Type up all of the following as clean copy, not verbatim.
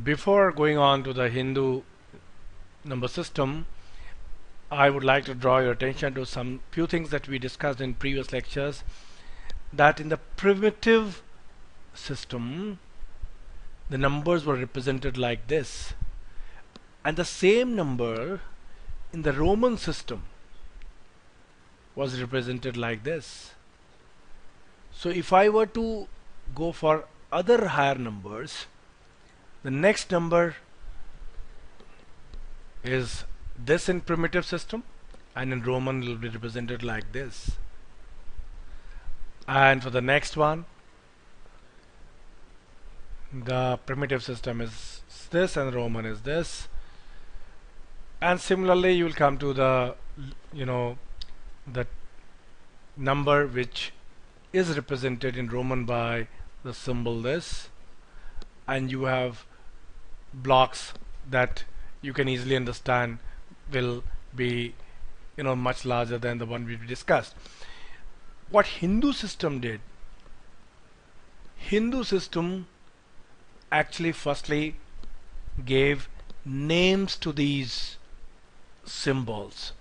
Before going on to the Hindu number system, I would like to draw your attention to some few things that we discussed in previous lectures, that in the primitive system the numbers were represented like this, and the same number in the Roman system was represented like this. So if I were to go for other higher numbers, the next number is this in primitive system, and in Roman it will be represented like this. And for the next one, the primitive system is this and Roman is this. And similarly you will come to the the number which is represented in Roman by the symbol this, and you have blocks that you can easily understand will be much larger than the one we discussed. What Hindu system did, Hindu system actually firstly gave names to these symbols.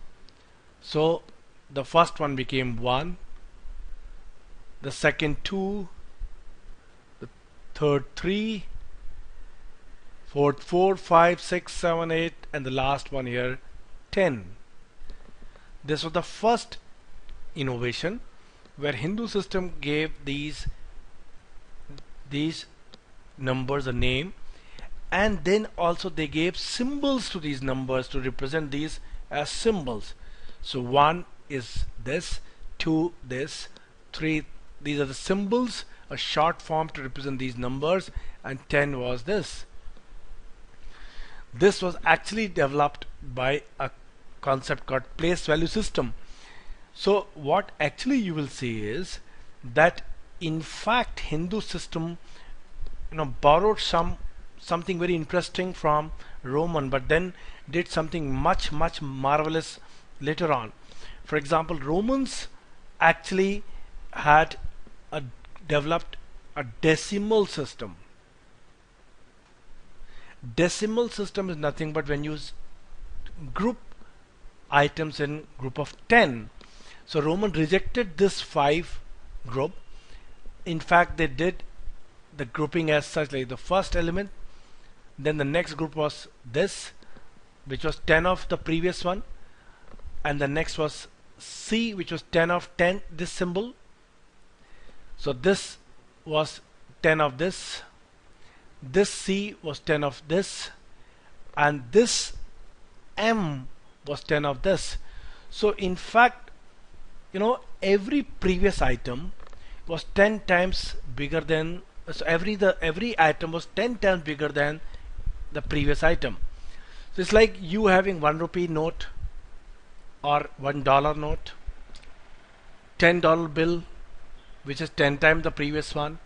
So the first one became 1, the second 2, the third 3, fourth 4, 5, 6, 7, 8, and the last one here 10. This was the first innovation where Hindu system gave these numbers a name, and then also they gave symbols to these numbers to represent these as symbols. So 1 is this, 2 this, 3, these are the symbols, a short form to represent these numbers, and 10 was this. This was actually developed by a concept called place value system. So what actually you will see is that in fact Hindu system borrowed something very interesting from Roman, but then did something much marvelous later on. For example, Romans actually had developed a decimal system. Decimal system is nothing but when you group items in group of 10. So Roman rejected this 5 group. In fact, they did the grouping as such, like the first element, then the next group was this, which was 10 of the previous one, and the next was C, which was 10 of 10, this symbol. So this was 10 of this C was 10 of this, and this M was 10 of this. So in fact, every previous item was 10 times bigger than, so every item was 10 times bigger than the previous item. So it's like you having 1 rupee note or $1 note, $10 bill which is 10 times the previous one,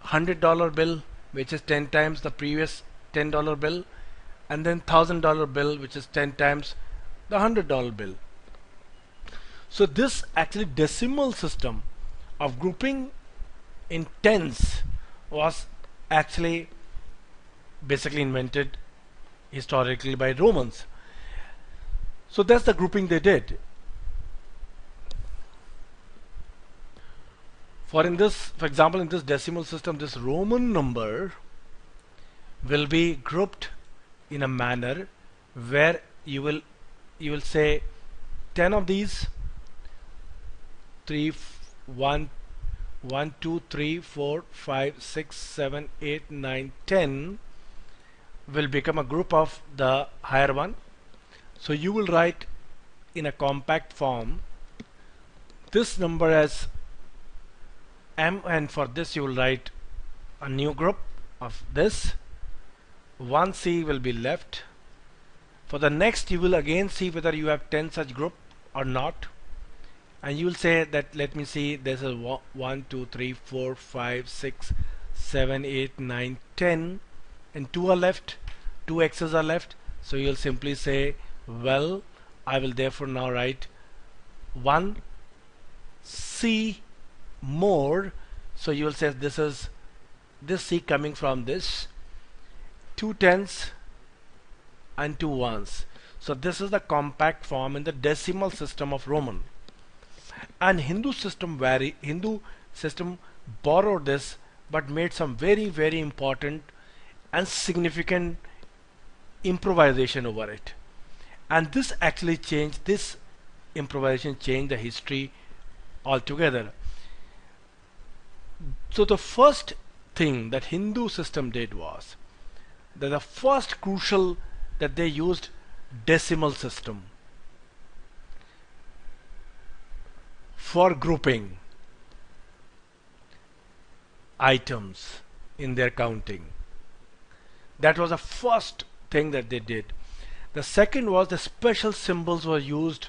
$100 bill which is 10 times the previous $10 bill, and then $1,000 bill which is 10 times the $100 bill. So this actually decimal system of grouping in tens was actually basically invented historically by Romans. So that's the grouping they did. For example, in this decimal system, this Roman number will be grouped in a manner where you will say 10 of these, 1, 2, 3, 4, 5, 6, 7, 8, 9, 10 will become a group of the higher one. So you will write in a compact form this number as M, and for this you will write a new group of this. 1C will be left. For the next you will again see whether you have 10 such group or not, and you will say that, let me see, this is 1, 2, 3, 4, 5, 6, 7, 8, 9, 10, and 2 are left, 2 X's are left. So you will simply say, well, I will therefore now write 1C more. So you will say this is this C coming from this, two tens and two ones. So this is the compact form in the decimal system of Roman. And Hindu system borrowed this but made some very important and significant improvisation over it. And this actually changed, this improvisation changed the history altogether. So the first thing that Hindu system did was that the first crucial that they used decimal system for grouping items in their counting. That was the first thing that they did. The second was the special symbols were used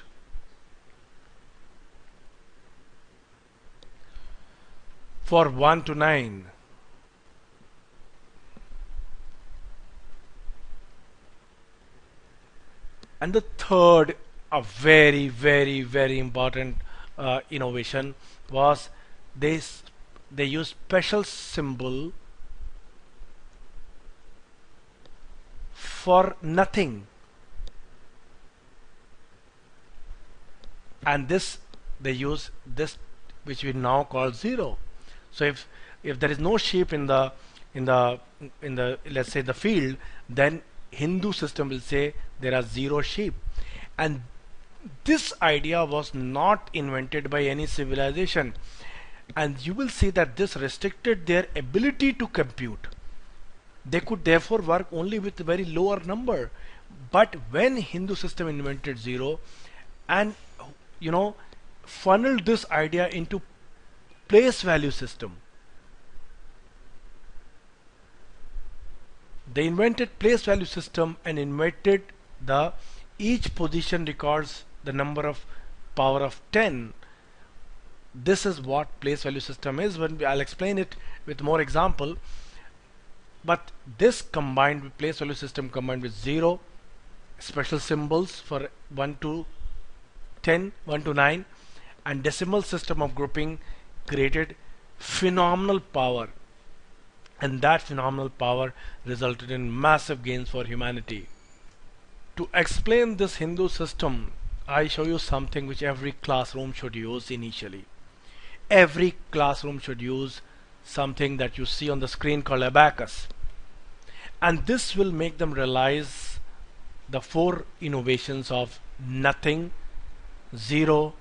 for 1 to 9. And the third, a very important innovation was they used special symbol for nothing, and this they use this which we now call 0. So if there is no sheep in the let's say the field, then Hindu system will say there are 0 sheep. And this idea was not invented by any civilization, and you will see that this restricted their ability to compute. They could therefore work only with a very lower number. But when Hindu system invented 0 and funneled this idea into place value system, they invented place value system and invented the each position records the number of power of 10. This is what place value system is. I'll explain it with more example. But this combined with place value system combined with 0, special symbols for 1 to 10, 1 to 9, and decimal system of grouping created phenomenal power. And that phenomenal power resulted in massive gains for humanity. To explain this Hindu system, I show you something which every classroom should use initially. Every classroom should use something that you see on the screen called abacus. And this will make them realize the 4 innovations of nothing, 0,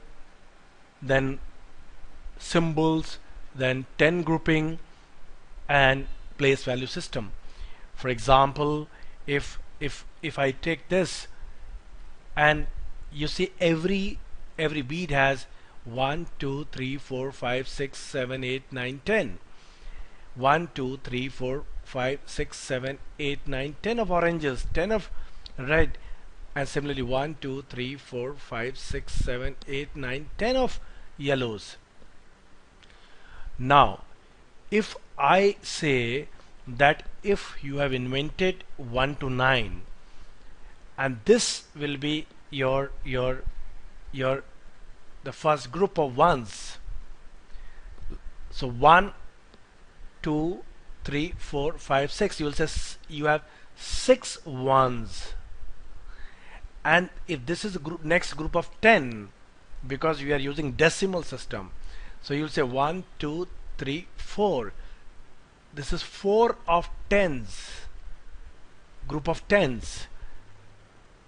then symbols, then 10 grouping, and place value system. For example, if I take this, and you see every bead has 1, 2, 3, 4, 5, 6, 7, 8, 9, 10. 1, 2, 3, 4, 5, 6, 7, 8, 9, 10 of oranges, 10 of red, and similarly 1, 2, 3, 4, 5, 6, 7, 8, 9, 10 of yellows. Now, if I say that if you have invented 1 to 9, and this will be your the first group of ones. So 1, 2, 3, 4, 5, 6. You will say you have 6 ones. And if this is the next group of 10, because we are using decimal system, so you will say 1, 2, 3, 4. This is 4 of 10s, group of 10s.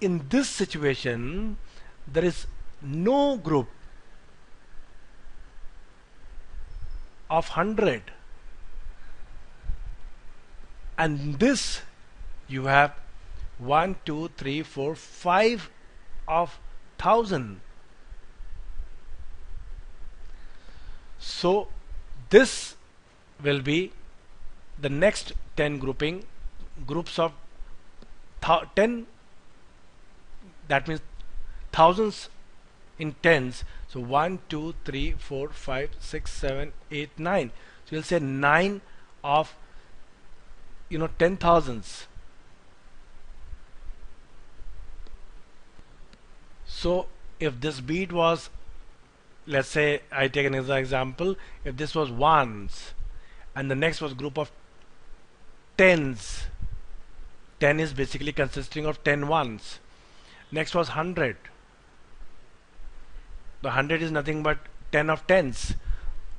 In this situation, there is no group of 100, and this you have 1, 2, 3, 4, 5 of 1000. So this will be the next 10 grouping, groups of 10, that means thousands in tens. So 1, 2, 3, 4, 5, 6, 7, 8, 9. So you'll say 9 of 10,000s. So if this bead was, let's say I take an example, if this was ones and the next was group of tens, 10 is basically consisting of 10 ones. Next was 100. The 100 is nothing but 10 of 10s,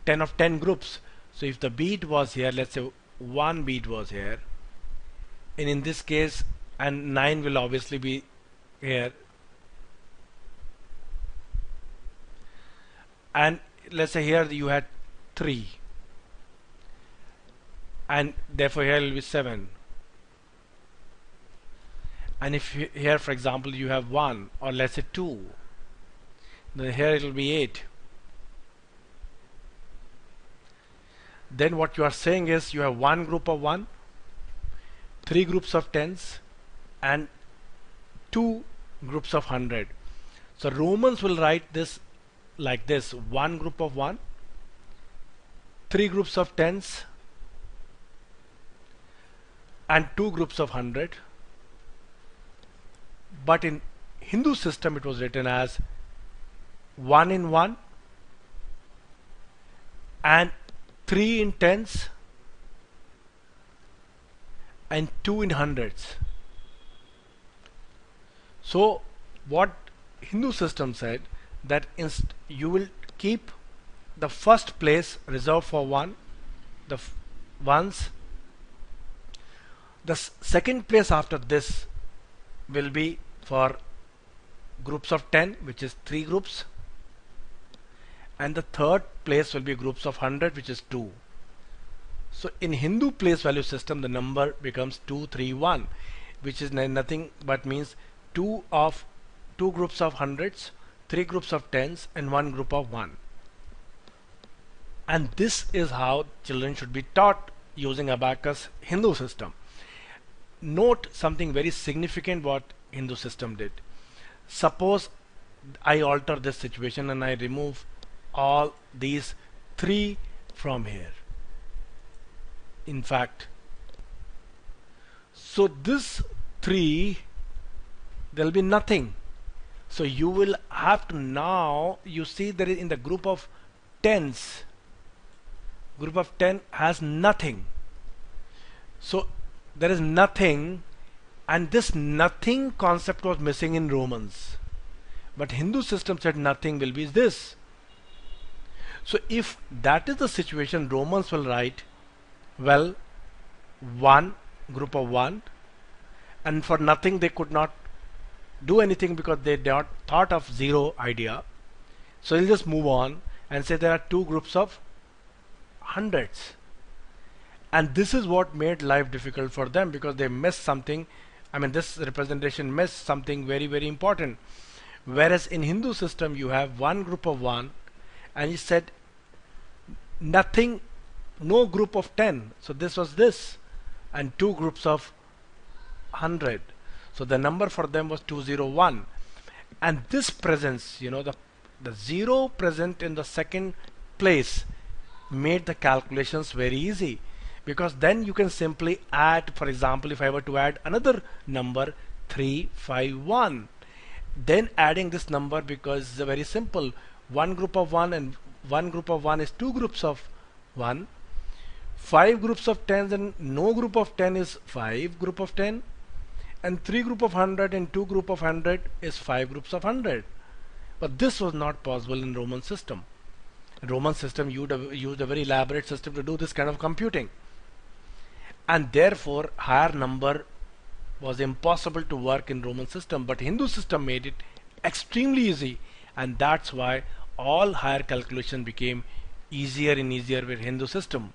10 of 10 groups. So if the beat was here, let's say one beat was here, and in this case, and 9 will obviously be here, and let's say here you had 3, and therefore here it will be 7. And if here, for example, you have 1, or let's say 2, then here it will be 8. Then what you are saying is you have one group of 1, 3 groups of 10s, and 2 groups of 100. So Romans will write this like this: one group of 1, 3 groups of 10s, and 2 groups of 100. But in Hindu system it was written as 1 in 1 and 3 in 10s and 2 in hundreds. So what Hindu system said, that you will keep the first place reserved for 1, the ones. The second place after this will be for groups of 10, which is 3 groups, and the third place will be groups of 100, which is 2. So in Hindu place value system, the number becomes 2, 3, 1, which is nothing but means 2 groups of hundreds, 3 groups of 10s, and 1 group of 1. And this is how children should be taught using abacus Hindu system. Note something very significant what Hindu system did. Suppose I alter this situation and I remove all these 3 from here. In fact, so this 3, there will be nothing. So you will have to, now you see there is in the group of 10s, group of 10 has nothing. So there is nothing, and this nothing concept was missing in Romans, but Hindu system said nothing will be this. So if that is the situation, Romans will write, well, 1 group of 1, and for nothing they could not do anything because they not thought of 0 idea. So they'll just move on and say there are 2 groups of hundreds. And this is what made life difficult for them, because they missed something. I mean, this representation missed something very, very important. Whereas in Hindu system you have 1 group of 1, and he said nothing, no group of 10. So this was this, and 2 groups of 100. So the number for them was 201. And this presence, you know, the 0 present in the second place made the calculations very easy, because then you can simply add. For example, if I were to add another number 351, then adding this number, because it's very simple, 1 group of 1 and 1 group of 1 is 2 groups of 1, 5 groups of 10s and no group of 10 is 5 group of 10, and 3 group of 100 and 2 group of 100 is 5 groups of 100. But this was not possible in Roman system. In Roman system used a very elaborate system to do this kind of computing, and therefore higher number was impossible to work in Roman system. But Hindu system made it extremely easy, and that's why all higher calculation became easier and easier with Hindu system.